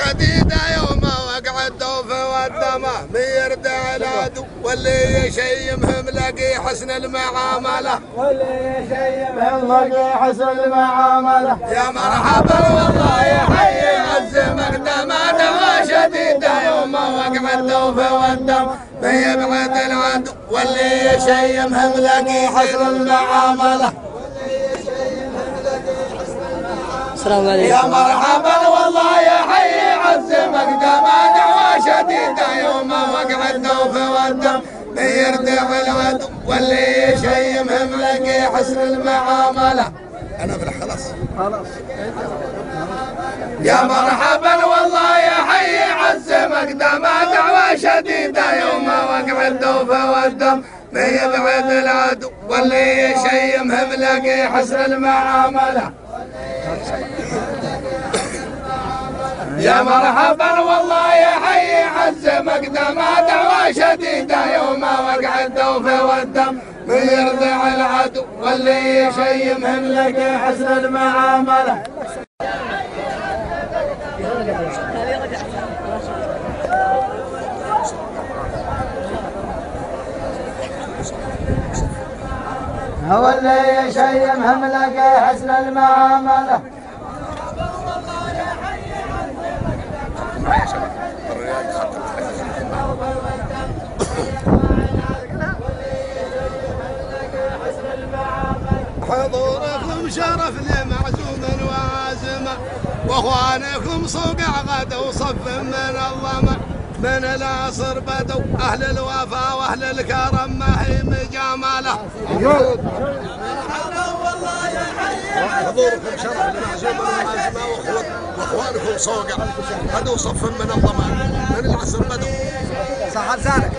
شديدة يوم وقع الدوف والدمه ميردع العدو واللي يشيمهم لقي حسن المعاملة يا مرحبا والله يحيي عز مقدمه وشديدة يوم وقع الدوف والدمه ميبعد العدو واللي يشيمهم لقي حسن المعاملة السلام عليكم. يا مرحبا والله يحيي عز مقدمه دعوة شديدة يوم وقع الدوف والدم يردع العدو واللي يشيمهم لقي حسن المعاملة. أنا أفلح خلاص. يا مرحبا والله يحيي عز مقدمه دعوة شديدة يوم وقع الدوف والدم يبعد العدو واللي يشيمهم لقي حسن المعاملة. يا مرحبا والله يحيي عز مقدمه دعوة شديدة يوم وقع الدوف والدم يرضع العدو واللي يشيمهم لقي حسن المعاملة. هو اللي يشيمهم لقي حسن المعاملة. حضوركم شرف لمعزوم وعازمة واخوانكم صقع غدوا صف من الظما من العصر بدوا اهل الوفا واهل الكرم ما هي مجامله. حضوركم شرف لمعزوم وعازمة واخوانكم صقع غدوا صف من الظما من العصر بدوا صح لسانك.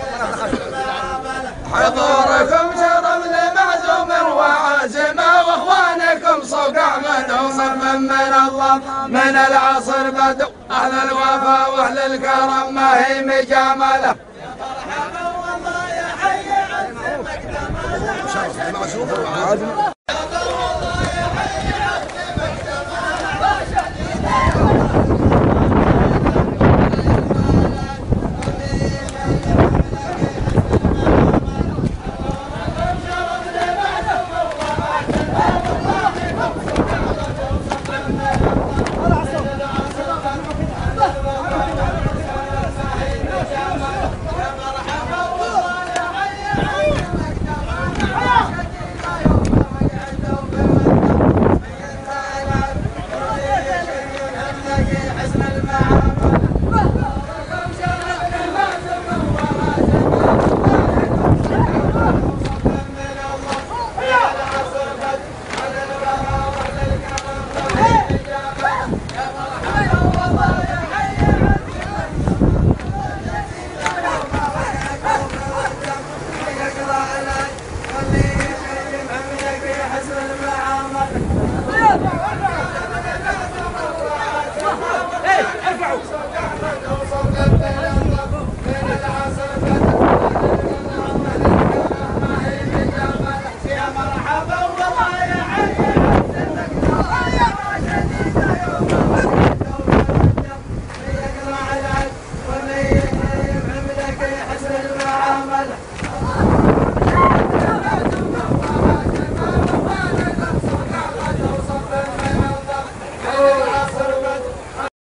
حضوركم شرف لمعزوم وعازمة واخوانكم صقع غدوا صف من الله من العصر بدوا اهل الوفا واهل الكرم ما هي مجامله. مرحبا والله يحيي عز مقدمه شرف لمعزوم وعازمة والله يحيي عز مقدمه